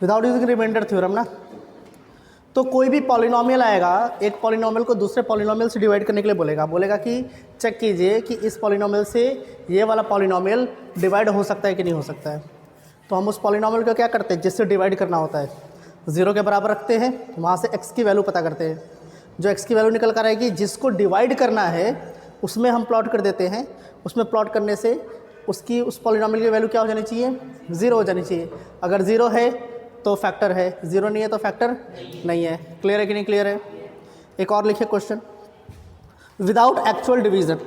Without using remainder theorem ना। तो कोई भी पॉलिनोमियल आएगा, एक पॉलिनोमियल को दूसरे पॉलिनोमियल से डिवाइड करने के लिए बोलेगा कि चेक कीजिए कि इस पॉलिनोमियल से ये वाला पॉलिनोमियल डिवाइड हो सकता है कि नहीं हो सकता है। तो हम उस पॉलिनोमियल को क्या करते हैं, जिससे डिवाइड करना होता है, 0 के बराबर रखते हैं, वहाँ से x की वैल्यू पता करते हैं। जो x की वैल्यू निकल कर आएगी, जिसको डिवाइड करना है उसमें हम प्लॉट कर देते हैं। उसमें प्लॉट करने से उसकी उस पॉलिनोमियल की वैल्यू क्या हो जानी चाहिए, 0 हो जानी चाहिए। अगर 0 है तो फैक्टर है, 0 नहीं है तो फैक्टर नहीं है। क्लियर है कि नहीं क्लियर है? एक और लिखिए question, without actual division.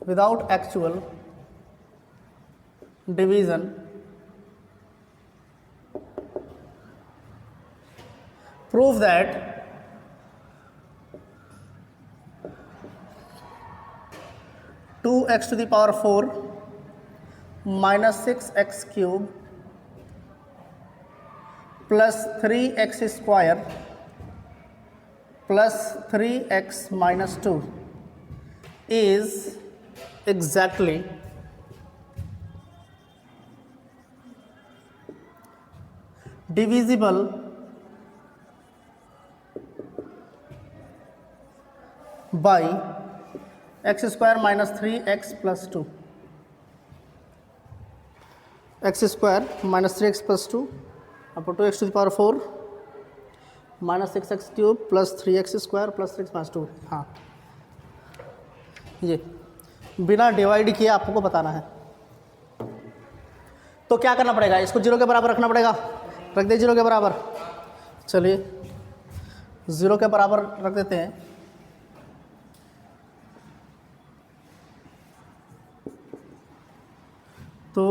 without actual division prove that 2x to the power 4 minus 6x cube plus 3x square plus 3x minus 2 is exactly divisible by x square minus 3x plus 2, x square minus 3x plus 2 upon 2x to the power 4 minus 6x cube plus 3x square plus 6 minus 2। हाँ, ये बिना divide किए आपको बताना है। तो क्या करना पड़ेगा, इसको 0 के बराबर रखना पड़ेगा। रख दे 0 के बराबर। चलिए 0 के बराबर रख देते हैं। तो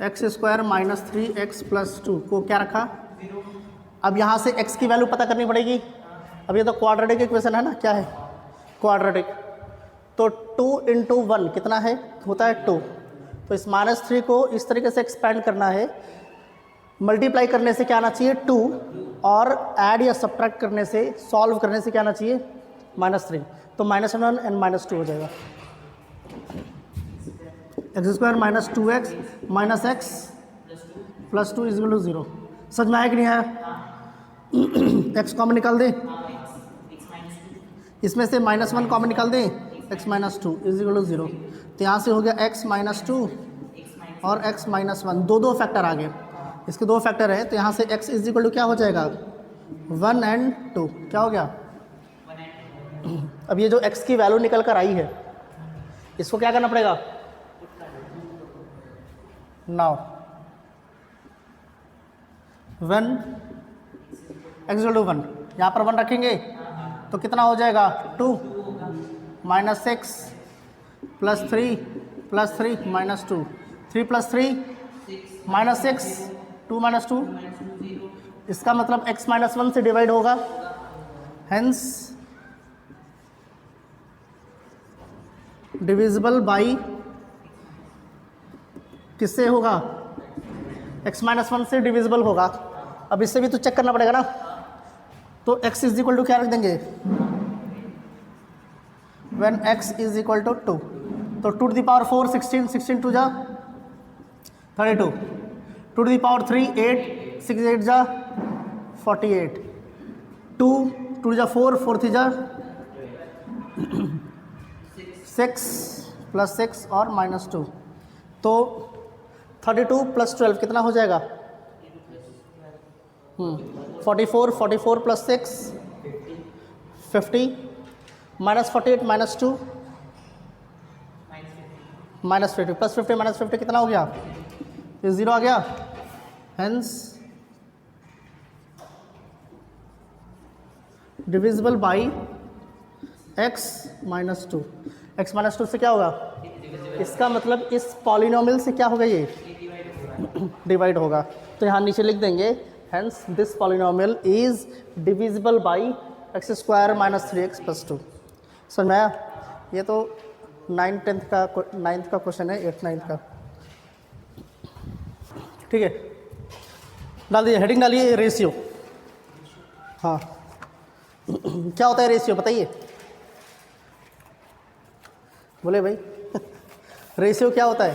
x square minus 3x plus 2 को क्या रखा, अब यहाँ से x की वैल्यू पता करनी पड़ेगी। अब ये तो क्वाड्रेटिक इक्वेशन है ना, क्या है क्वाड्रेटिक। तो 2 इंटू 1 कितना है, होता है 2। तो इस -3 को इस तरीके से एक्सपेंड करना है, मल्टीप्लाई करने से क्या आना चाहिए 2, और ऐड या सब्ट्रैक्ट करने से, सॉल्व करने से क्या आना चाहिए -3। तो -1 एंड -2 हो जाएगा। X square minus 2x minus X plus 2 is equal to 0। समझ में आया कि नहीं आया? x कॉमन निकाल दें, इसमें से -1 कॉमन निकाल दें, x minus 2 is equal to 0। तो यहाँ से हो गया x माइनस 2 और x माइनस 1, दो फैक्टर आ गए। इसके 2 फैक्टर है, तो यहाँ से x इज इक्वल टू क्या हो जाएगा 1 एंड 2। क्या हो गया? अब ये जो x की वैल्यू निकल कर आई है, इसको क्या करना पड़ेगा नाउ, 1 x इक्वल टू 1, यहाँ पर 1 रखेंगे तो कितना हो जाएगा 2 minus 6 plus 3 plus 3 minus 2, 3 plus 3 minus 6, 2 minus 2। इसका मतलब x माइनस 1 से डिवाइड होगा, हेंस डिविजिबल बाई किससे होगा, x माइनस 1 से डिविजिबल होगा। अब इससे भी तो चेक करना पड़ेगा ना। तो x इज इक्वल टू क्या रख देंगे, when x is equal to 2, तो 2 टू द पावर 4 16, 16 टू जा 32, 2 टू द पावर 3 8, 6 8 जा 48, 2 2 जा 4, 4 3 जा 6 प्लस 6 और माइनस 2। तो 32 प्लस 12 कितना हो जाएगा 44, 44 plus 6 50, minus 48 minus 2 minus 50, plus 50 minus 50 कितना हो गया, ये 0 आ गया। Hence divisible by x minus 2। x minus 2 से क्या होगा, इसका मतलब इस पॉलिनोमियल से क्या होगा, ये डिवाइड होगा। तो यहाँ नीचे लिख देंगे hence this polynomial is divisible by x square minus 3x plus 2। समझ में आया? ये तो 9th का क्वेश्चन है, 8th 9th का। ठीक है, डाल दीजिए, हेडिंग डालिए रेशियो। हाँ क्या होता है रेशियो बताइए, बोले भाई रेशियो क्या होता है?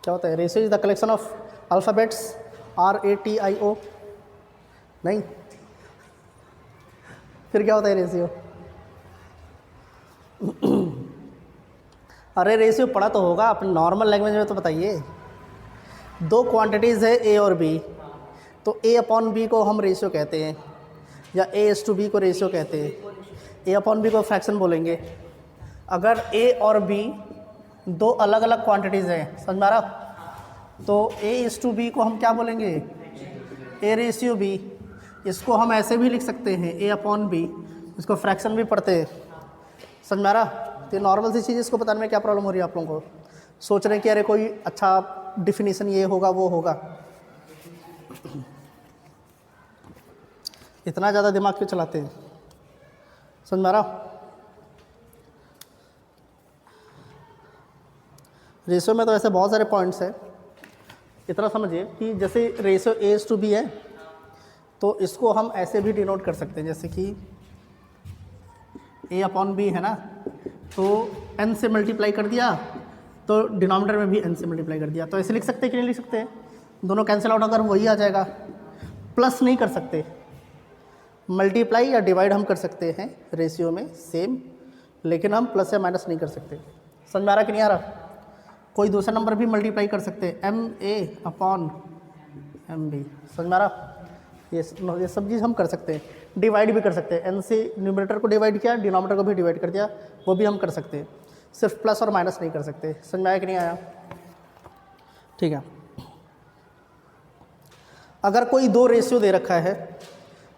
क्या होता है? Ratio is the collection of alphabets RATIO। नहीं, फिर क्या होता है रेशियो? अरे रेशियो पढ़ा तो होगा अपने नॉर्मल लैंग्वेज में, तो बताइए। दो क्वांटिटीज़ है A और B, तो A अपॉन B को हम रेशियो कहते हैं, या A/B को रेशियो कहते हैं। A अपॉन B को फ्रैक्शन बोलेंगे। अगर A और B दो अलग अलग क्वांटिटीज़ हैं, समझ में आ रहा? तो A/B को हम क्या बोलेंगे? A/B। इसको हम ऐसे भी लिख सकते हैं A अपॉन B, इसको फ्रैक्शन भी पढ़ते हैं, समझ में आ रहा? तो नॉर्मल सी चीज़, इसको बताने में क्या प्रॉब्लम हो रही है आप लोगों को? सोच रहे हैं कि अरे कोई अच्छा डिफिनीशन ये होगा वो होगा। इतना ज़्यादा दिमाग क्यों चलाते हैं? समझ में आ रहा? रेशियो में तो ऐसे बहुत सारे पॉइंट्स हैं। इतना समझिए कि जैसे रेशियो A/B है, तो इसको हम ऐसे भी डिनोट कर सकते हैं, जैसे कि A अपॉन B है ना, तो n से मल्टीप्लाई कर दिया, तो डिनोमिनेटर में भी n से मल्टीप्लाई कर दिया, तो ऐसे लिख सकते हैं कि नहीं लिख सकते? दोनों कैंसिल आउट अगर वही आ जाएगा। प्लस नहीं कर सकते, मल्टीप्लाई या डिवाइड हम कर सकते हैं रेशियो में सेम, लेकिन हम प्लस या माइनस नहीं कर सकते। समझ में आ रहा कि नहीं आ रहा? कोई दूसरा नंबर भी मल्टीप्लाई कर सकते हैं, MA अपॉन MB। समझ में आ रहा? ये सब चीज़ हम कर सकते हैं। डिवाइड भी कर सकते हैं, n से न्यूमरेटर को डिवाइड किया, डिनोमिनेटर को भी डिवाइड कर दिया, वो भी हम कर सकते हैं। सिर्फ प्लस और माइनस नहीं कर सकते। समझ में आया कि नहीं आया? ठीक है। अगर कोई दो रेशियो दे रखा है,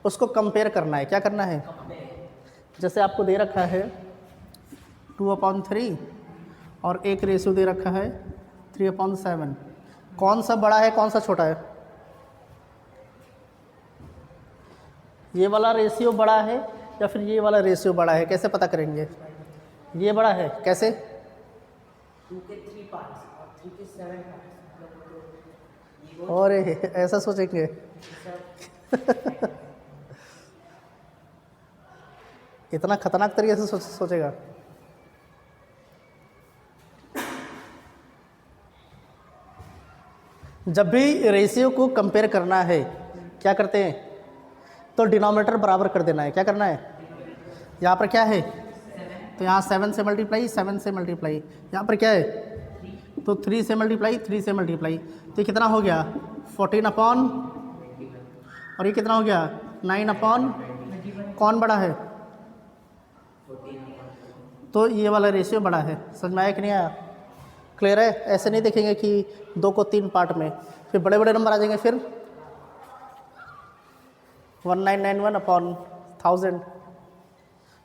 उसको कंपेयर करना है। क्या करना है? जैसे आपको दे रखा है 2/3 और एक रेशियो दे रखा है 3/7। कौन सा बड़ा है, कौन सा छोटा है? ये वाला रेशियो बड़ा है या फिर ये वाला रेशियो बड़ा है? कैसे पता करेंगे? ये बड़ा है, कैसे? 2 के 3 पार्ट्स और 3 के 7 पार्ट्स। और ऐसा सोचेंगे इतना खतरनाक तरीके से सोचेगा। जब भी रेशियो को कंपेयर करना है, क्या करते हैं? तो डिनोमिनेटर बराबर कर देना है। क्या करना है? यहाँ पर क्या है? तो यहाँ 7 से मल्टीप्लाई, 7 से मल्टीप्लाई। यहाँ पर क्या है? तो 3 से मल्टीप्लाई, 3 से मल्टीप्लाई। तो ये कितना हो गया? 14 अपॉन, और ये कितना हो गया? 9 अपॉन। कौन बड़ा है? तो ये वाला रेशियो बड़ा है। समझ में आया कि नहीं आया? क्लियर है? ऐसे नहीं देखेंगे कि 2 को 3 पार्ट में, फिर बड़े बड़े नंबर आ जाएंगे। फिर 1991 अपॉन 1000,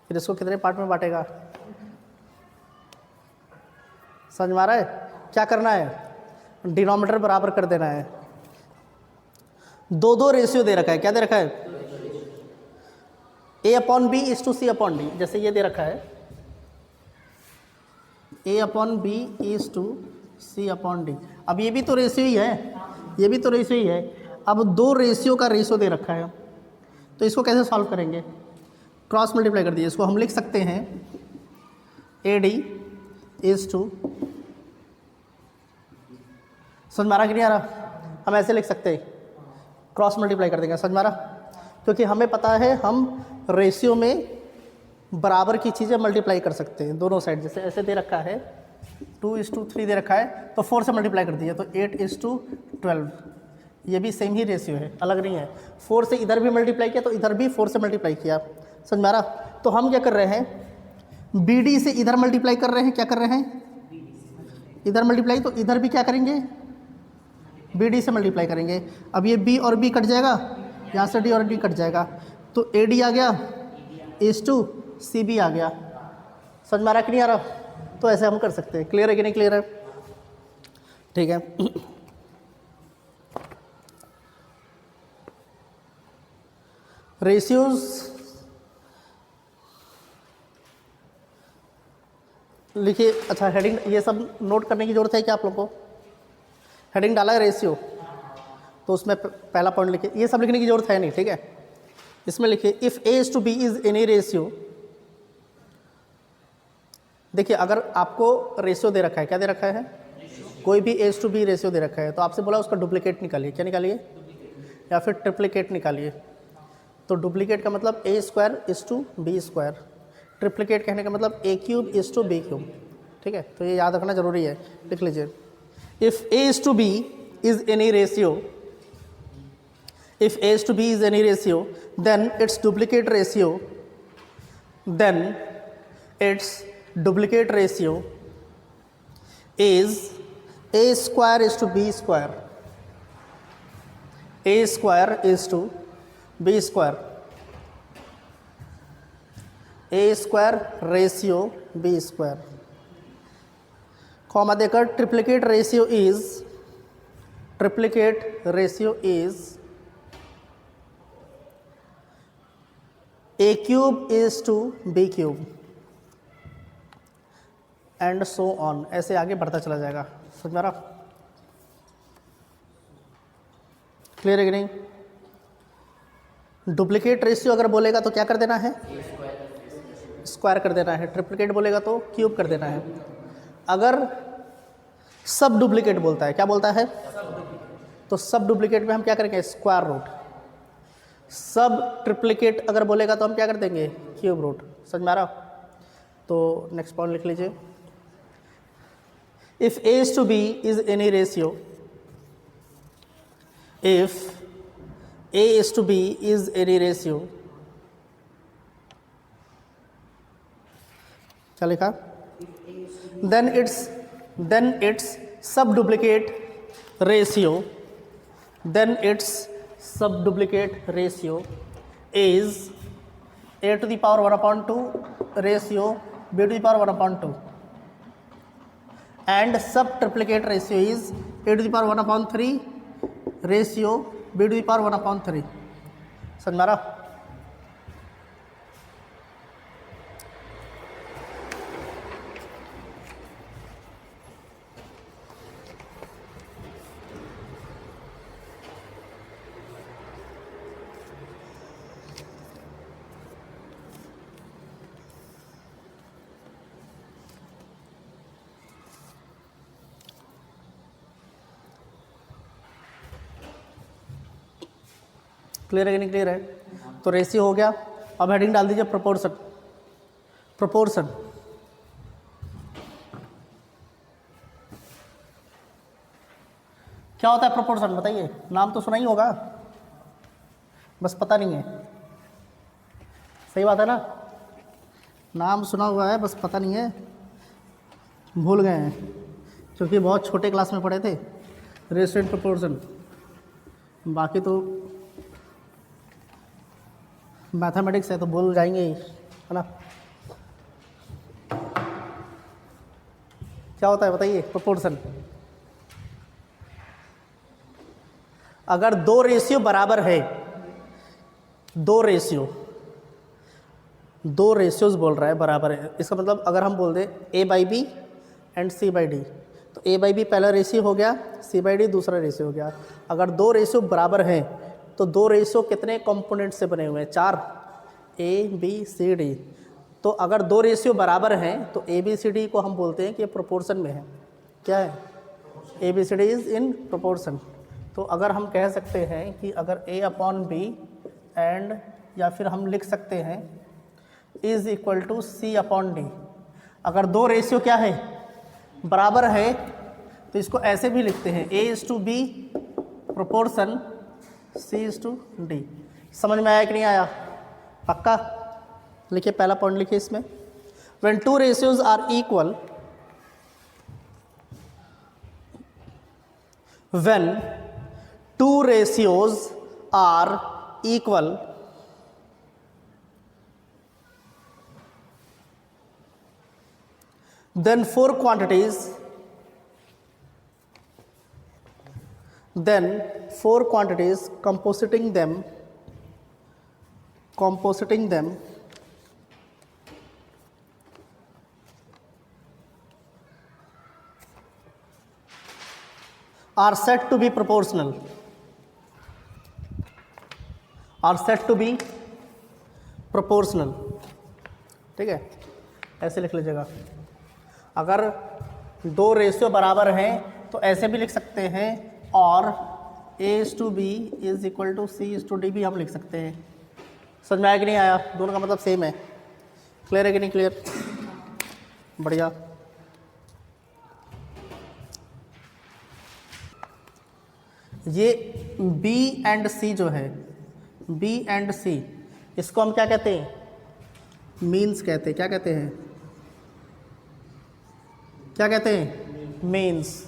फिर इसको कितने पार्ट में बांटेगा? समझ में आ रहा है? क्या करना है? डिनोमिनेटर बराबर कर देना है। दो रेशियो दे रखा है। क्या दे रखा है? A upon B is to C upon D। जैसे ये दे रखा है A upon B is to C upon D। अब ये भी तो रेशियो ही है, ये भी तो रेशियो ही है। अब दो रेशियो का रेशियो दे रखा है, तो इसको कैसे सॉल्व करेंगे? क्रॉस मल्टीप्लाई कर दीजिए। इसको हम लिख सकते हैं AD इज टू, समझ में आ रहा कि नहीं आ रहा? हम ऐसे लिख सकते हैं, क्रॉस मल्टीप्लाई कर देंगे। समझ में आ रहा? क्योंकि हमें पता है हम रेशियो में बराबर की चीज़ें मल्टीप्लाई कर सकते हैं दोनों साइड। जैसे ऐसे दे रखा है 2:3 दे रखा है, तो 4 से मल्टीप्लाई कर दिया, तो 8:12। ये भी सेम ही रेशियो है, अलग नहीं है। 4 से इधर भी मल्टीप्लाई किया, तो इधर भी 4 से मल्टीप्लाई किया। समझ में आ रहा? तो हम क्या कर रहे हैं? BD से इधर मल्टीप्लाई कर रहे हैं। क्या कर रहे हैं? इधर मल्टीप्लाई, तो इधर भी क्या करेंगे? BD से मल्टीप्लाई करेंगे। अब ये B और B कट जाएगा, यहाँ से D और D कट जाएगा, तो AD आ गया, इज टू CB आ गया। समझ में आ रहा कि नहीं आ रहा? तो ऐसे हम कर सकते हैं। क्लियर है कि नहीं क्लियर है? ठीक है। रेशियोज लिखिए। अच्छा हेडिंग ये सब नोट करने की ज़रूरत है क्या आप लोग को? हेडिंग डाला है रेशियो, तो उसमें पहला पॉइंट लिखिए। ये सब लिखने की ज़रूरत है नहीं, ठीक है। इसमें लिखिए if A is to B is any ratio. देखिए अगर आपको रेशियो दे रखा है, क्या दे रखा है? कोई भी ए टू बी रेशियो दे रखा है, तो आपसे बोला उसका डुप्लीकेट निकालिए। क्या निकालिए? या फिर ट्रिप्लीकेट निकालिए। तो डुप्लीकेट का मतलब a square is to b square, triplicate कहने का मतलब a cube is to b cube, ठीक है। तो ये याद रखना जरूरी है, लिख लीजिए। If A is to B is any ratio, if A is to B is any ratio, then it's duplicate ratio, then its duplicate ratio is a square is to b square, a square is to b square, a square ratio b square, comma देकर triplicate ratio is a cube is to b cube and so on, ऐसे आगे बढ़ता चला जाएगा। समझ में आ रहा? क्लियर है कि नहीं? डुप्लीकेट रेशियो अगर बोलेगा तो क्या कर देना है? स्क्वायर कर देना है। ट्रिप्लीकेट बोलेगा तो क्यूब कर देना है। अगर सब डुप्लीकेट बोलता है, क्या बोलता है? तो सब डुप्लीकेट में हम क्या करेंगे? Square root. सब ट्रिप्लीकेट अगर बोलेगा तो हम क्या कर देंगे? Cube root. समझ में आ रहा? तो नेक्स्ट पॉइंट लिख लीजिए। If a is to b is any ratio, if a is to b is any ratio, क्या लिखा? Then it's subduplicate ratio, then its subduplicate ratio is a to the power 1/2 ratio b to the power 1/2 and subtriplicate ratio is a to the power 1/3 ratio b to the power 1/3। समझ में आ रहा? Clear है कि नहीं clear है? तो ratio हो गया। अब हेडिंग डाल दीजिए प्रोपोर्शन। प्रोपोर्शन क्या होता है? प्रोपोर्शन बताइए। नाम तो सुना ही होगा, बस पता नहीं है। सही बात है ना? नाम सुना हुआ है, बस पता नहीं है, भूल गए हैं, क्योंकि बहुत छोटे क्लास में पढ़े थे रेशियो एंड प्रोपोर्शन। बाकी तो मैथमेटिक्स है तो भूल जाएंगे ही, है ना? क्या होता है बताइए? प्रोपोर्शन। अगर दो रेशियो बराबर है, दो रेशियोज बोल रहा है बराबर है, इसका मतलब अगर हम बोल दें a by b and c by d, तो a बाई बी पहला रेशियो हो गया, c बाई डी दूसरा रेशियो हो गया। अगर दो रेशियो बराबर हैं तो दो रेशियो कितने कंपोनेंट से बने हुए हैं? 4, ए बी सी डी। तो अगर दो रेशियो बराबर हैं तो ए बी सी डी को हम बोलते हैं कि प्रोपोर्शन में है। क्या है? A b c d is in proportion. तो अगर हम कह सकते हैं कि अगर a अपॉन बी एंड, या फिर हम लिख सकते हैं is equal to c upon d. अगर दो रेशियो क्या है? बराबर है, तो इसको ऐसे भी लिखते हैं a is to b proportion c is to d. समझ में आया कि नहीं आया? पक्का? लिखिए, पहला पॉइंट लिखिए इसमें। When two ratios are equal, when two ratios are equal, then four quantities compositing them are set to be proportional, are set to be proportional. ठीक है, ऐसे लिख लीजिएगा। अगर दो रेशियो बराबर हैं तो ऐसे भी लिख सकते हैं, और A/B is equal to C/D भी हम लिख सकते हैं। समझ में आया कि नहीं आया? दोनों का मतलब सेम है। क्लियर है कि नहीं क्लियर? बढ़िया। ये B एंड C जो है, B एंड C, इसको हम क्या कहते हैं? मीन्स कहते हैं। क्या कहते हैं? क्या कहते हैं? मीन्स।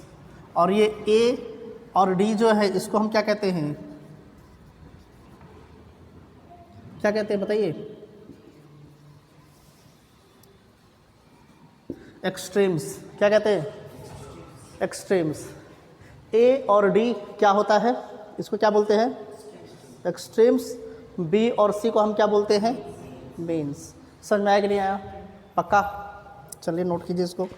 और ये A और D जो है, इसको हम क्या कहते हैं? क्या कहते हैं बताइए? एक्सट्रीम्स। क्या कहते हैं? एक्सट्रीम्स। A और D क्या होता है? इसको क्या बोलते हैं? एक्सट्रीम्स। B और C को हम क्या बोलते हैं? मीन्स। समझ में आया कि नहीं आया? पक्का? चलिए नोट कीजिए इसको।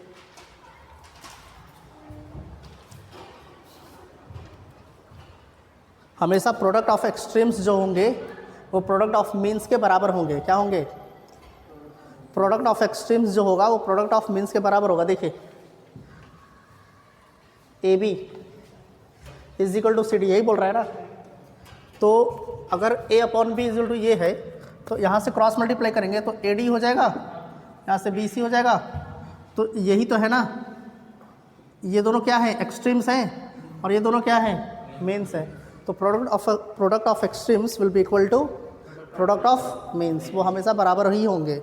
हमेशा प्रोडक्ट ऑफ एक्सट्रीम्स जो होंगे वो प्रोडक्ट ऑफ मीन्स के बराबर होंगे। क्या होंगे? प्रोडक्ट ऑफ एक्सट्रीम्स जो होगा वो प्रोडक्ट ऑफ मीन्स के बराबर होगा। देखिए, AB is equal to CD, यही बोल रहा है ना। तो अगर A/B इज इक्वल टू ये है, तो यहाँ से क्रॉस मल्टीप्लाई करेंगे तो AD हो जाएगा, यहाँ से BC हो जाएगा। तो यही तो है ना, ये दोनों क्या है? एक्सट्रीम्स हैं, और ये दोनों क्या है? मीन्स है। तो product of extremes will be equal to product of means. वो हमेशा बराबर ही होंगे।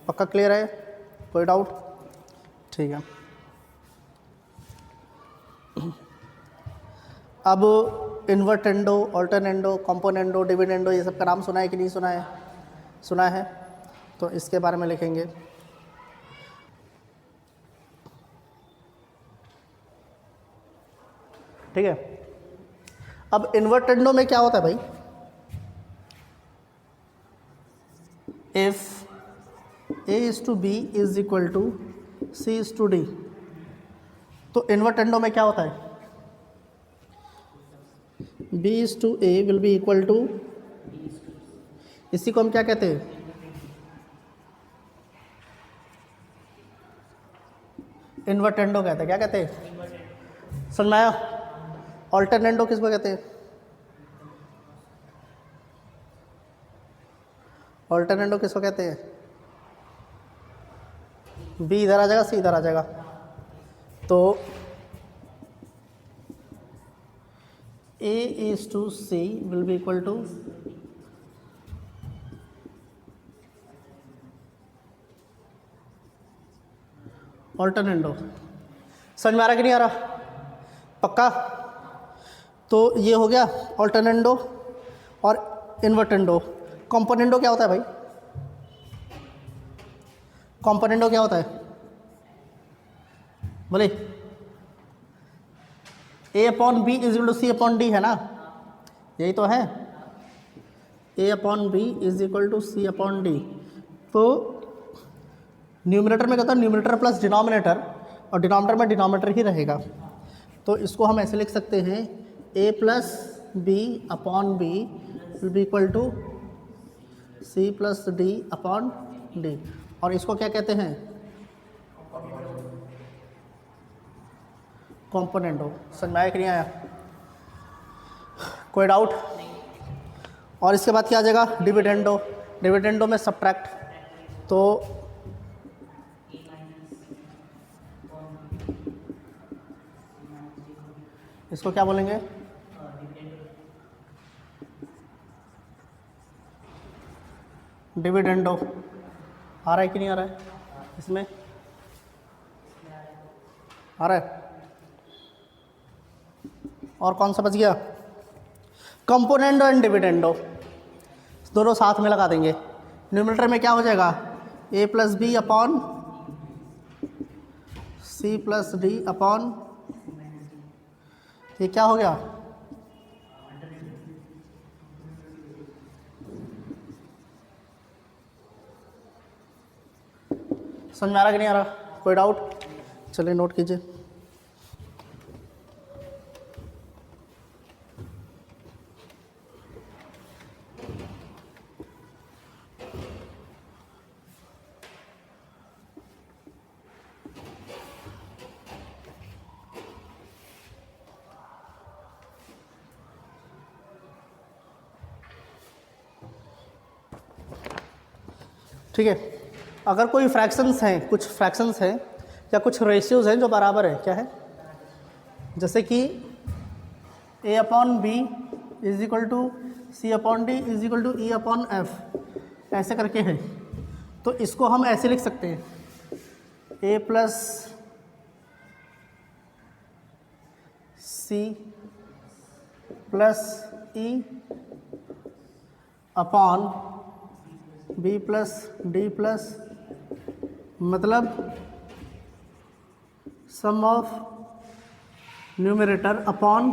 पक्का क्लियर है? कोई डाउट? ठीक है। अब इन्वर्टेंडो, ऑल्टरनेंडो, कॉम्पोनेंडो, डिविडेंडो, ये सब का नाम सुना है कि नहीं सुना है? सुना है। तो इसके बारे में लिखेंगे। ठीक है। अब इन्वर्टेंडो में क्या होता है भाई? If A/B is equal to C/D, तो इन्वर्टेंडो में क्या होता है? B/A will be equal to, इसी को हम क्या कहते हैं? इन्वर्टेंडो कहते हैं। क्या कहते हैं? समझ में आया? ऑल्टरनेंडो किसको कहते हैं? ऑल्टरनेंडो किसको कहते हैं? B इधर आ जाएगा, C इधर आ जाएगा। तो A/C will be equal to alternendo. समझ में आ रहा कि नहीं आ रहा? पक्का? तो ये हो गया ऑल्टरनेंडो और इन्वर्टेंडो। कॉम्पोनेंडो क्या होता है भाई? कॉम्पोनेंडो क्या होता है? बोले। A/B is equal to C/D है ना, यही तो है। A/B is equal to C/D। तो न्यूमरेटर में कहता है न्यूमरेटर प्लस डिनोमिनेटर, और डिनोमिनेटर में डिनोमिनेटर ही रहेगा। तो इसको हम ऐसे लिख सकते हैं, A+B/B will be equal to C+D/D। और इसको क्या कहते हैं? कॉम्पोनेंडो। समझ में आया कि नहीं आया? कोई डाउट? और इसके बाद क्या आ जाएगा? डिविडेंडो। डिविडेंडो में सब्ट्रैक्ट। तो इसको क्या बोलेंगे? डिविडेंडो। आ रहा है कि नहीं आ रहा है? इसमें आ रहा है? और कौन सा बच गया? कंपोनेंडो एंड डिविडेंडो, दोनों साथ में लगा देंगे। न्यूमरेटर में क्या हो जाएगा? A+B/C+D/, ये क्या हो गया? समझ में आ रहा कि नहीं आ रहा? कोई डाउट? चलिए नोट कीजिए। ठीक है। अगर कोई फ्रैक्शंस हैं, कुछ फ्रैक्शंस हैं या कुछ रेशियोज़ हैं जो बराबर है, क्या है, जैसे कि a/b is equal to c/d is equal to e/f, ऐसे करके है, तो इसको हम ऐसे लिख सकते हैं a plus c plus e upon b plus d plus, मतलब सम ऑफ न्यूमरेटर अपॉन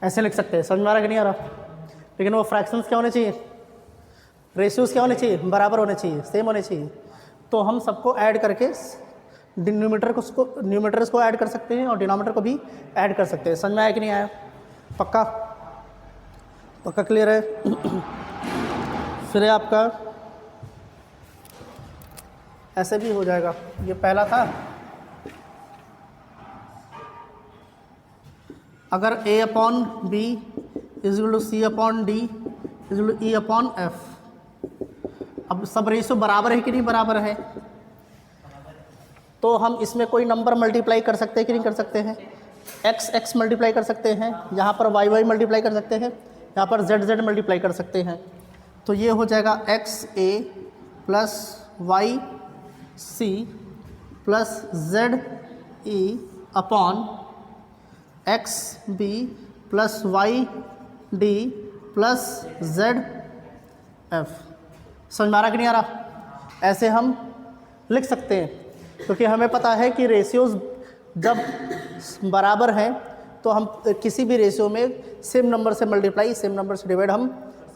ऐसे लिख सकते हैं। समझ में आ रहा है कि नहीं आ रहा? लेकिन वो फ्रैक्शंस क्या होने चाहिए, रेशियोज़ क्या होने चाहिए, बराबर होने चाहिए, सेम होने चाहिए। तो हम सबको ऐड करके न्यूमरेटर्स को ऐड कर सकते हैं और डिनोमिनेटर को भी ऐड कर सकते हैं। समझ में आया कि नहीं आया? पक्का पक्का क्लियर है? फिर आपका ऐसे भी हो जाएगा, ये पहला था। अगर a/b is equal to c/d is equal to e/f, अब सब रेशियो बराबर है कि नहीं बराबर है, तो हम इसमें कोई नंबर मल्टीप्लाई कर सकते हैं कि नहीं कर सकते हैं? x मल्टीप्लाई कर सकते हैं, यहाँ पर y मल्टीप्लाई कर सकते हैं, यहाँ पर z मल्टीप्लाई कर सकते हैं। तो ये हो जाएगा xa plus y c plus z e upon x b plus y d plus z f. समझ में आ रहा कि नहीं आ रहा? ऐसे हम लिख सकते हैं, क्योंकि हमें पता है कि रेशियोज़ जब बराबर हैं तो हम किसी भी रेशियो में सेम नंबर से मल्टीप्लाई, सेम नंबर से डिवाइड हम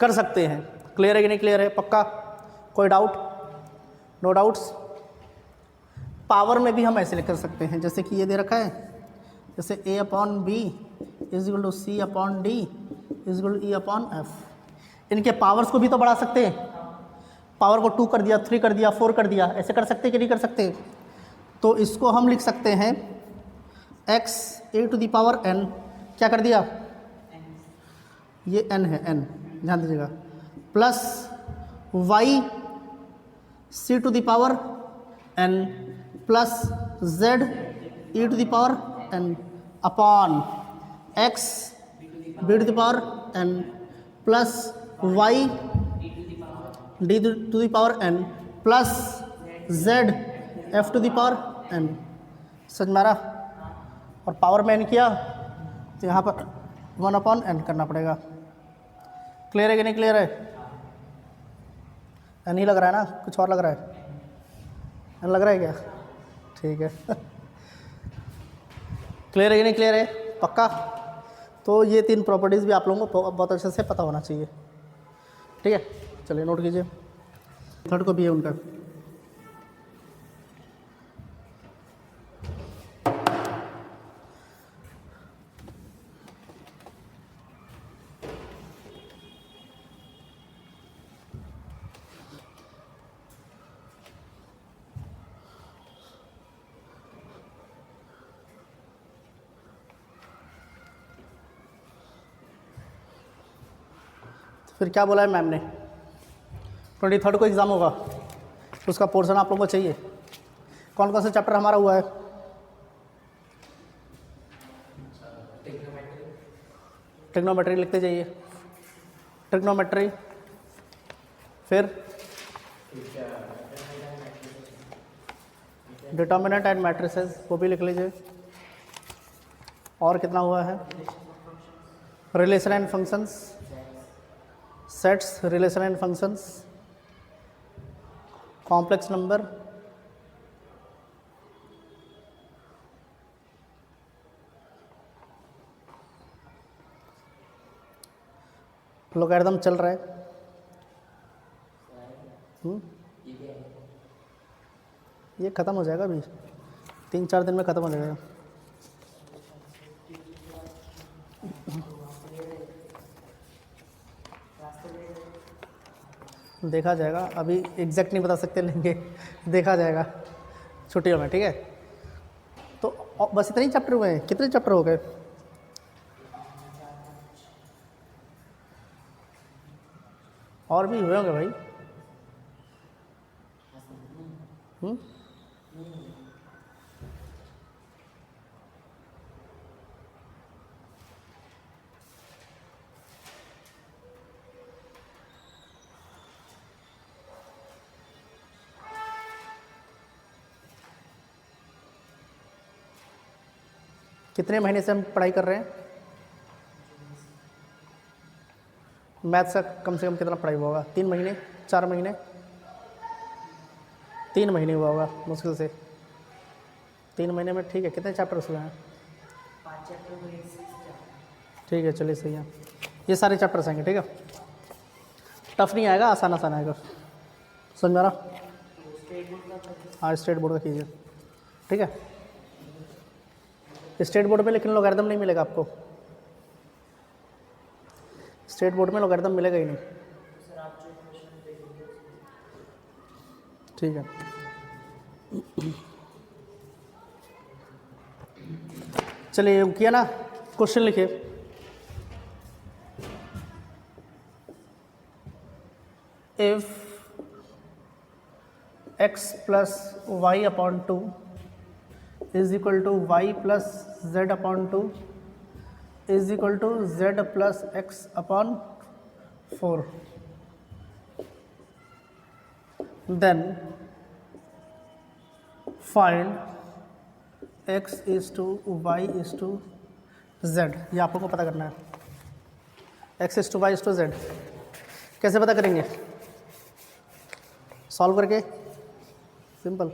कर सकते हैं। क्लियर है कि नहीं क्लियर है? पक्का? कोई डाउट? No doubts? पावर में भी हम ऐसे लिख कर सकते हैं, जैसे कि ये दे रखा है, जैसे a/b is equal to c/d is equal to e/f। इनके पावर्स को भी तो बढ़ा सकते हैं, पावर को 2 कर दिया, 3 कर दिया, 4 कर दिया, ऐसे कर सकते कि नहीं कर सकते? तो इसको हम लिख सकते हैं x(a⁴n), क्या कर दिया, ये n है, n ध्यान दीजिएगा, plus y(c⁴n) plus z(e⁴n) upon x(b⁴n) plus y(d⁴n) plus z(f⁴n). समझ में आ रहा? और पावर में n किया तो यहाँ पर 1/n करना पड़ेगा। क्लियर है कि नहीं क्लियर है? n ही लग रहा है ना, कुछ और लग रहा है? n लग रहा है क्या? ठीक है। क्लियर है कि नहीं क्लियर है? पक्का? तो ये 3 प्रॉपर्टीज़ भी आप लोगों को बहुत अच्छे से पता होना चाहिए। ठीक है, चलिए नोट कीजिए। थर्ड को भी है उनका। फिर क्या बोला है मैम ने? 23rd को एग्ज़ाम होगा, उसका पोर्शन आप लोगों को चाहिए। कौन कौन सा चैप्टर हमारा हुआ है? ट्रिग्नोमेट्री लिखते जाइए, ट्रिग्नोमेट्री, फिर डिटर्मिनेंट एंड मैट्रिसेस, वो भी लिख लीजिए। और कितना हुआ है? Relation and functions, sets, relation and functions, complex number, logarithm चल रहा है। ये ख़त्म हो जाएगा अभी, 3-4 दिन में ख़त्म हो जाएगा। देखा जाएगा, अभी एग्जैक्ट नहीं बता सकते, लेंगे देखा जाएगा छुट्टियों में। ठीक है, तो और बस इतने ही चैप्टर हुए हैं? कितने चैप्टर हो गए? और भी हुए होंगे भाई। हम्म? कितने महीने से हम पढ़ाई कर रहे हैं? मैथ्स का कम से कम कितना पढ़ाई हुआ होगा? 3 महीने, 4 महीने? 3 महीने हुआ होगा मुश्किल से। 3 महीने में ठीक है। कितने चैप्टर्स हुए हैं? 5 चैप्टर हुए, 6 चैप्टर। ठीक है, चलिए सही है। ये सारे चैप्टर्स आएंगे, ठीक है। टफ नहीं आएगा, आसान आसान आएगा। समझ में आ रहा? स्टेट बोर्ड का हाँ, स्टेट बोर्ड का कीजिए, ठीक है। स्टेट बोर्ड में लेकिन लॉगरिथम नहीं मिलेगा आपको। स्टेट बोर्ड में लॉगरिथम मिलेगा ही नहीं। सर आप जो क्वेश्चन दे देंगे ठीक है। चलिए किया ना, क्वेश्चन लिखिए। If x plus y upon 2 is equal to y plus z upon 2 is equal to z plus x upon 4, then find x is to y is to z. ये आप लोगों को पता करना है। x is to y is to z कैसे पता करेंगे? सॉल्व करके, सिंपल।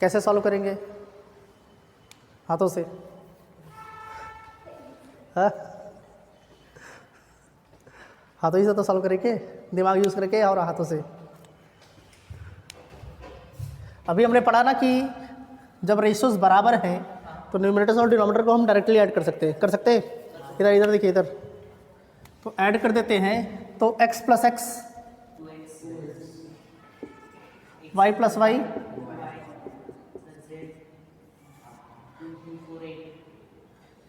कैसे सॉल्व करेंगे? हाथों से। हाँ, हाथों ही से तो सॉल्व करेंगे, दिमाग यूज़ करके और हाथों से। अभी हमने पढ़ा ना कि जब रेशियोज बराबर हैं तो न्यूमरेटर और डिनोमिनेटर को हम डायरेक्टली ऐड कर सकते हैं। कर सकते हैं? इधर इधर देखिए, इधर तो ऐड कर देते हैं। तो x plus x, y plus y,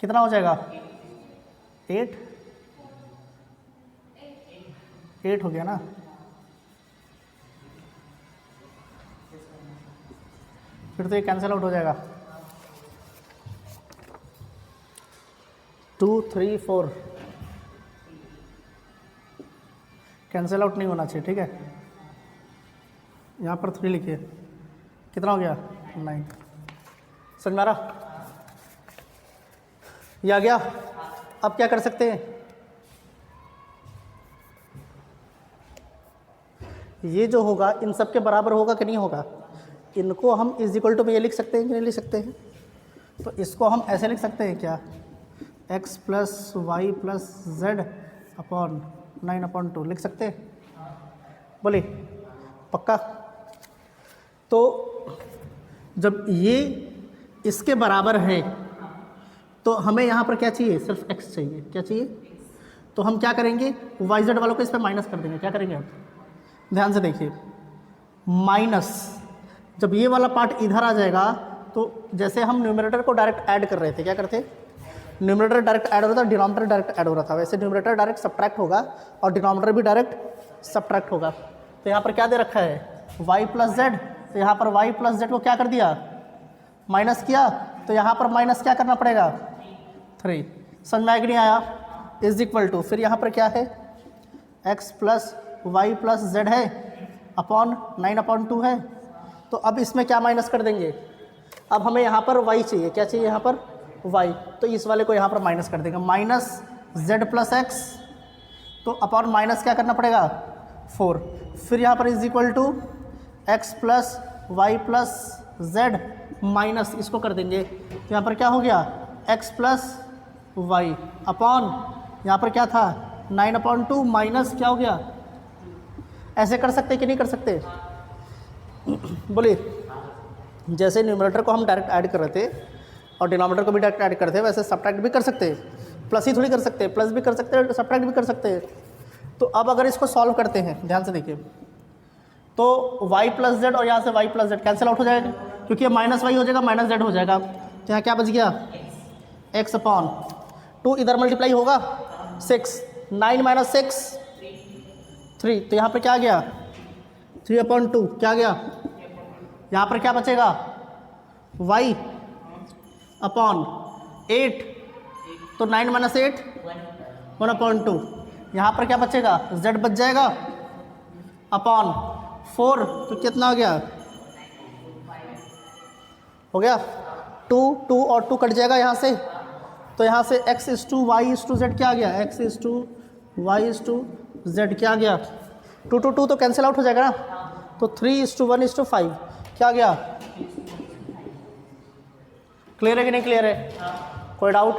कितना हो जाएगा? 8 हो गया ना। फिर तो ये कैंसिल आउट हो जाएगा। 2 3 4 कैंसिल आउट नहीं होना चाहिए, ठीक है। यहाँ पर 3 लिखिए, कितना हो गया? 9। समझ में आ रहा? ये आ गया। अब क्या कर सकते हैं? ये जो होगा इन सब के बराबर होगा कि नहीं होगा? इनको हम इज इक्वल टू में ये लिख सकते हैं कि नहीं लिख सकते हैं? तो इसको हम ऐसे लिख सकते हैं क्या? x plus y plus z upon 9 upon 2 लिख सकते हैं? बोलिए, पक्का? तो जब ये इसके बराबर है तो हमें यहाँ पर क्या चाहिए? सिर्फ x चाहिए। क्या चाहिए? तो हम क्या करेंगे? वाई जेड वालों को इस पर माइनस कर देंगे। क्या करेंगे? आप ध्यान से देखिए, माइनस जब ये वाला पार्ट इधर आ जाएगा तो जैसे हम न्यूमरेटर को डायरेक्ट ऐड कर रहे थे, क्या करते? न्यूमरेटर डायरेक्ट ऐड हो रहा था, डिनोमिनेटर डायरेक्ट ऐड हो रहा था। वैसे न्यूमरेटर डायरेक्ट सब्ट्रैक्ट होगा और डिनोमिनेटर भी डायरेक्ट सब्ट्रैक्ट होगा। तो यहाँ पर क्या दे रखा है? y plus z. तो यहाँ पर y प्लस जेड को क्या कर दिया? माइनस किया। तो यहाँ पर माइनस क्या करना पड़ेगा? 3। समझ में आया कि नहीं आया? इज इक्वल टू, फिर यहाँ पर क्या है? x plus y plus z है अपॉन 9 अपॉन 2 है। तो अब इसमें क्या माइनस कर देंगे? अब हमें यहाँ पर y चाहिए। क्या चाहिए यहाँ पर? y। तो इस वाले को यहाँ पर माइनस कर देंगे, माइनस z प्लस एक्स। तो अपॉन माइनस क्या करना पड़ेगा? 4। फिर यहाँ पर is equal to x plus y plus z minus इसको कर देंगे। तो यहाँ पर क्या हो गया? x प्लस वाई अपॉन यहाँ पर क्या था? 9 अपॉन 2 माइनस क्या हो गया? ऐसे कर सकते कि नहीं कर सकते? बोलिए। जैसे न्यूमरेटर को हम डायरेक्ट ऐड कर रहे थे और डिनोमिनेटर को भी डायरेक्ट ऐड करते हैं, वैसे सब्ट्रैक्ट भी कर सकते हैं। प्लस ही थोड़ी कर सकते हैं, प्लस भी कर सकते हैं, सब्ट्रैक्ट भी कर सकते हैं। तो अब अगर इसको सॉल्व करते हैं, ध्यान से देखिए, तो y प्लस जेड और यहाँ से y plus Z cancel out हो जाएगा। क्योंकि ये माइनस वाई हो जाएगा, माइनस जेड हो जाएगा, तो यहाँ क्या बच गया, एक्स अपॉन 2, इधर मल्टीप्लाई होगा 6, 9 माइनस 6 3, तो यहाँ पर क्या आ गया 3/2, क्या आ गया, यहाँ पर क्या बचेगा y अपॉन 8, तो 9 माइनस 8 1/2, यहाँ पर क्या बचेगा z बच जाएगा अपॉन 4, तो कितना हो गया 2 और 2 कट जाएगा यहाँ से, तो यहाँ से x is to y is to z क्या आ गया, x is to y is to z क्या आ गया, 2 2 तो कैंसिल आउट हो जाएगा ना, तो 3:1:5 क्या आ गया, क्लियर है कि नहीं क्लियर है, कोई डाउट,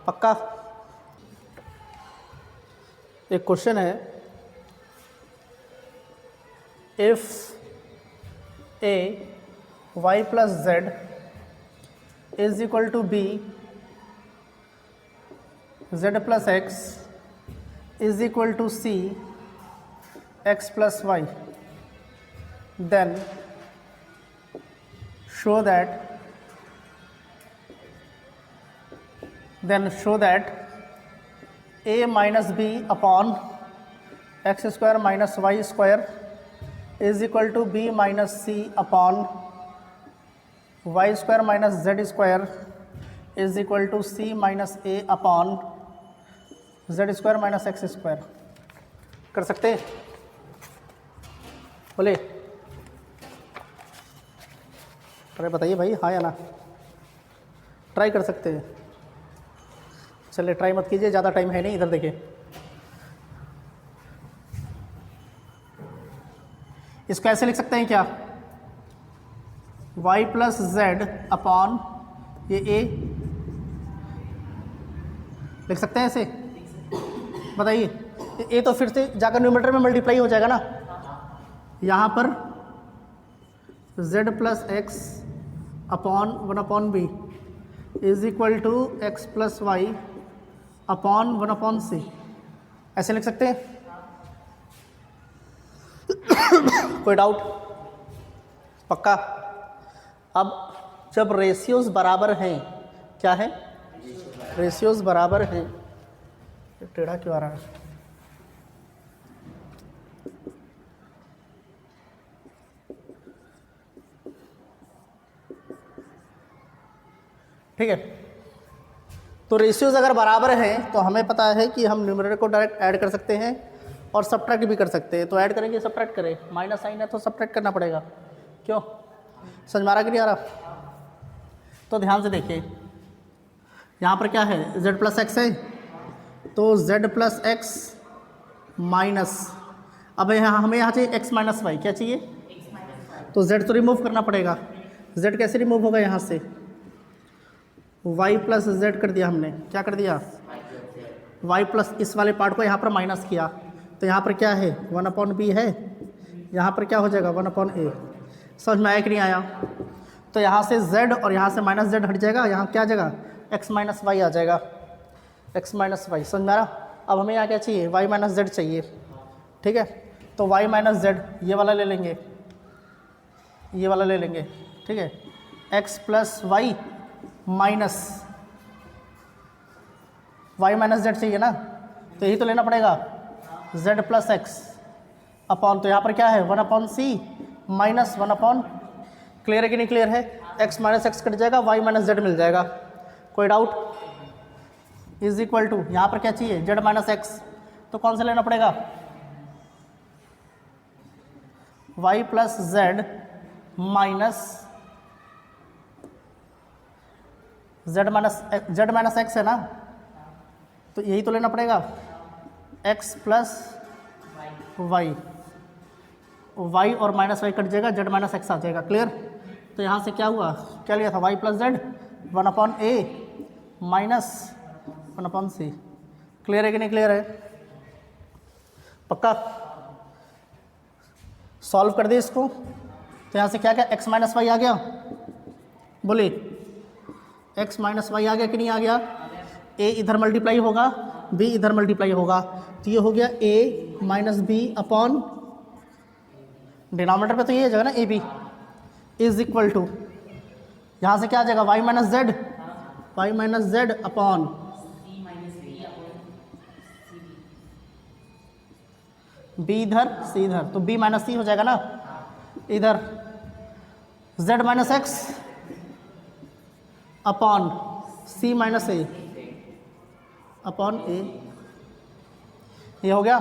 पक्का। एक क्वेश्चन है, if a y plus z is equal to b z plus x is equal to c x plus y, then show that a minus b upon x square minus y square is equal to b minus c upon y square minus z square is equal to c minus a upon z square minus x square। कर सकते हैं, बोले, अरे बताइए भाई, हाँ या ना, ट्राई कर सकते हैं, चलिए ट्राई मत कीजिए, ज़्यादा टाइम है नहीं, इधर देखिए, इसको ऐसे लिख सकते हैं क्या, y प्लस जेड अपॉन ये a लिख सकते हैं ऐसे, बताइए, a तो फिर से जाकर न्यूमरेटर में मल्टीप्लाई हो जाएगा ना, यहाँ पर z plus x upon 1/b is equal to x plus y upon 1/c, ऐसे लिख सकते हैं, कोई डाउट, पक्का। अब जब रेशियोज बराबर हैं, क्या है, रेशियोज बराबर हैं, टेढ़ा क्यों आ रहा है, ठीक है, तो रेशियोज अगर बराबर हैं तो हमें पता है कि हम न्यूमरेटर को डायरेक्ट ऐड कर सकते हैं और सब्ट्रैक्ट भी कर सकते हैं, तो ऐड करेंगे सब्ट्रैक्ट करें, माइनस साइन है तो सब्ट्रैक्ट करना पड़ेगा, क्यों, समझ में आ रहा कि नहीं आ रहा, तो ध्यान से देखिए, यहाँ पर क्या है z प्लस एक्स है, तो z प्लस एक्स माइनस, अब यहाँ हमें यहाँ चाहिए x माइनस वाई, क्या चाहिए, तो z तो रिमूव करना पड़ेगा, z कैसे रिमूव होगा, यहाँ से y प्लस जेड कर दिया हमने, क्या कर दिया, y प्लस इस वाले पार्ट को यहाँ पर माइनस किया, तो यहाँ पर क्या है 1/b है, यहाँ पर क्या हो जाएगा 1/a, समझ में आया कि नहीं आया, तो यहाँ से z और यहाँ से माइनस जेड हट जाएगा, यहाँ क्या आ जाएगा x माइनस वाई आ जाएगा, x माइनस वाई, समझ में आ रहा। अब हमें यहाँ क्या चाहिए, y माइनस जेड चाहिए, ठीक है, तो y माइनस जेड ये वाला ले लेंगे, ये वाला ले लेंगे, ठीक है, x plus y minus y minus z चाहिए ना, तो यही तो लेना पड़ेगा, z प्लस एक्स अपॉन, तो यहाँ पर क्या है 1/c माइनस 1/, क्लियर है कि नहीं क्लियर है, x माइनस एक्स कट जाएगा, y माइनस जेड मिल जाएगा, कोई डाउट, इज इक्वल टू यहाँ पर क्या चाहिए z माइनस एक्स, तो कौन सा लेना पड़ेगा, y plus z minus z minus x है ना, तो यही तो लेना पड़ेगा, x प्लस वाई, वाई और माइनस वाई कट जाएगा, z माइनस एक्स आ जाएगा, क्लियर, तो यहाँ से क्या हुआ, क्या लिया था y plus Z 1/a minus 1/c, clear है कि नहीं क्लियर है, पक्का, सॉल्व कर दिए इसको, तो यहाँ से क्या क्या x माइनस वाई आ गया, बोलिए x माइनस वाई आ गया कि नहीं आ गया, a इधर मल्टीप्लाई होगा, b इधर मल्टीप्लाई होगा, तो ये हो गया a minus b upon, denominator पे तो ये हो जाएगा ना a b, is equal to, यहाँ से क्या आ जाएगा y minus z, y minus z upon b इधर सी इधर, तो बी माइनस सी हो जाएगा ना, इधर Z minus x upon c minus a upon ए, ये हो गया।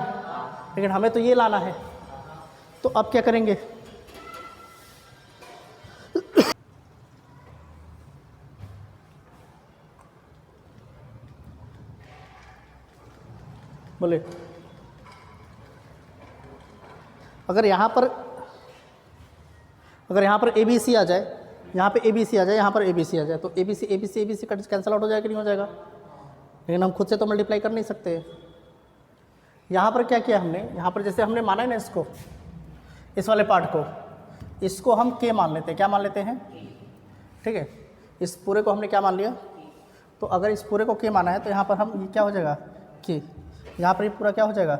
लेकिन हमें तो ये लाना है, तो अब क्या करेंगे, बोले अगर यहाँ पर ए बी सी आ जाए, यहाँ पे ए बी सी आ जाए, यहाँ पर ए बी सी आ जाए, तो a b c cancel out हो जाएगा कि नहीं हो जाएगा। लेकिन हम खुद से तो मल्टीप्लाई कर नहीं सकते। यहाँ पर क्या किया हमने, यहाँ पर जैसे हमने माना है ना इसको, इस वाले पार्ट को, इसको हम के मान लेते हैं, क्या मान लेते हैं, ठीक है। इस पूरे को हमने क्या मान लिया, तो अगर इस पूरे को के माना है तो यहाँ पर हम ये क्या हो जाएगा के, यहाँ पर ये पूरा क्या हो जाएगा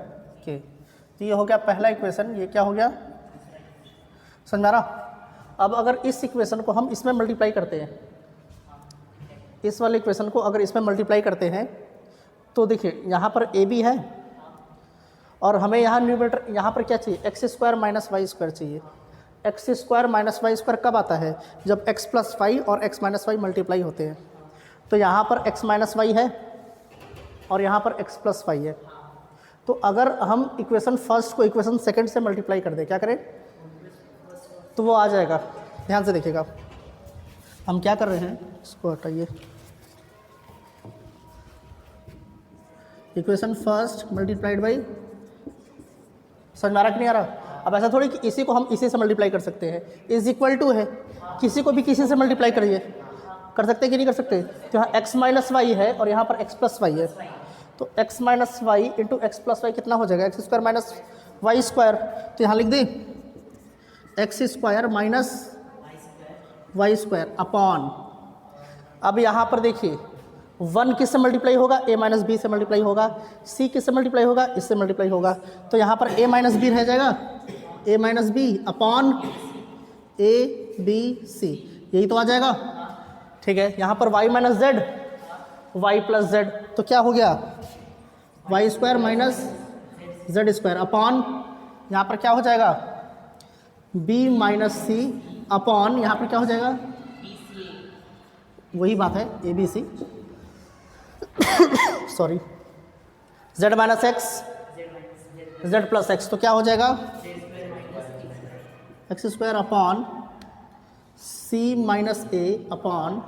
के। तो ये हो गया पहला इक्वेशन, ये क्या हो गया, समझ में आ रहा। अब अगर इस इक्वेशन को हम इसमें मल्टीप्लाई करते हैं, इस वाले इक्वेशन को अगर इसमें मल्टीप्लाई करते हैं, तो देखिए यहाँ पर ए बी है और हमें यहाँ न्यूमरेटर यहाँ पर क्या चाहिए, x square minus y square चाहिए। X square minus y square कब आता है, जब एक्स प्लस वाई और एक्स माइनस वाई मल्टीप्लाई होते हैं। तो यहाँ पर एक्स माइनस वाई है और यहाँ पर एक्स प्लस वाई है। तो अगर हम इक्वेशन फर्स्ट को इक्वेशन सेकंड से मल्टीप्लाई कर दें, क्या करें, तो वो आ जाएगा। ध्यान से देखिएगा, हम क्या कर रहे हैं, इसको हटाइए, इक्वेशन फर्स्ट मल्टीप्लाइड बाई, समझ में आ रहा कि नहीं आ रहा। अब ऐसा थोड़ी कि इसी को हम इसी से मल्टीप्लाई कर सकते हैं, इज इक्वल टू है, किसी को भी किसी से मल्टीप्लाई करिए, कर सकते कि नहीं कर सकते। तो यहाँ एक्स माइनस वाई है और यहाँ पर एक्स प्लस वाई है, तो x minus y into x plus y कितना हो जाएगा, x square minus y square. तो यहाँ लिख दें x square minus y square upon, अब यहाँ पर देखिए 1 किससे मल्टीप्लाई होगा, a माइनस बी से मल्टीप्लाई होगा, c किससे मल्टीप्लाई होगा, इससे मल्टीप्लाई होगा। तो यहाँ पर a माइनस बी रह जाएगा, a minus b upon a b c, यही तो आ जाएगा, ठीक है। यहाँ पर y minus z, y plus z, तो क्या हो गया y square minus z square upon, यहाँ पर क्या हो जाएगा b माइनस सी अपॉन, यहाँ पर क्या हो जाएगा, वही बात है a b c, sorry, z minus x z plus x, तो क्या हो जाएगा x square upon c minus a upon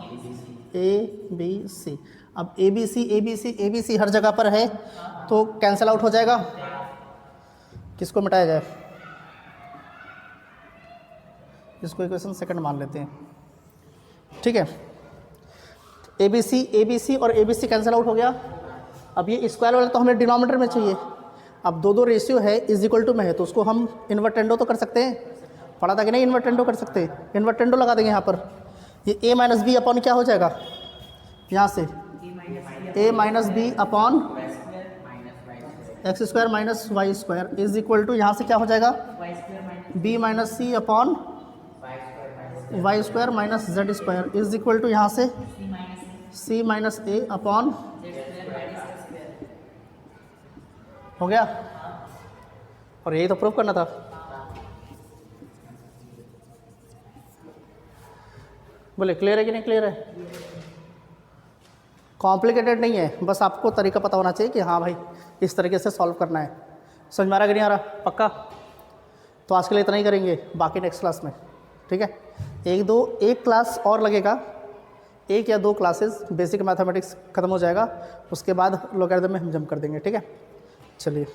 a b c. अब ए बी सी हर जगह पर है तो कैंसिल आउट हो जाएगा। किसको मिटाया जाए, इसको इक्वेशन सेकंड मान लेते हैं, ठीक है। ए बी सी और a b c cancel out हो गया। अब ये स्क्वायर वाला तो हमें डिनोमिनेटर में चाहिए। अब दो रेशियो है इज इक्वल टू में है, तो उसको हम इन्वर्टेंडो तो कर सकते हैं, पढ़ा था कि नहीं, इन्वर्टेंडो कर सकते हैं, इन्वर्टेंडो लगा देंगे यहाँ पर। ये ए माइनस बी अपॉन क्या हो जाएगा, यहाँ से a minus b upon x square minus y square is equal to, यहाँ से क्या हो जाएगा b minus c upon y square minus z square is equal to, यहाँ से सी माइनस ए अपॉन, हो गया। और यही तो प्रूव करना था। बोले क्लियर है कि नहीं क्लियर है, कॉम्प्लिकेटेड नहीं है, बस आपको तरीका पता होना चाहिए कि हाँ भाई इस तरीके से सॉल्व करना है। समझ में आ रहा कि नहीं आ रहा, पक्का। तो आज के लिए इतना ही करेंगे, बाकी नेक्स्ट क्लास में, ठीक है। एक क्लास और लगेगा, 1 या 2 क्लासेस, बेसिक मैथमेटिक्स खत्म हो जाएगा, उसके बाद लोगरिथम में हम जंप कर देंगे, ठीक है। चलिए।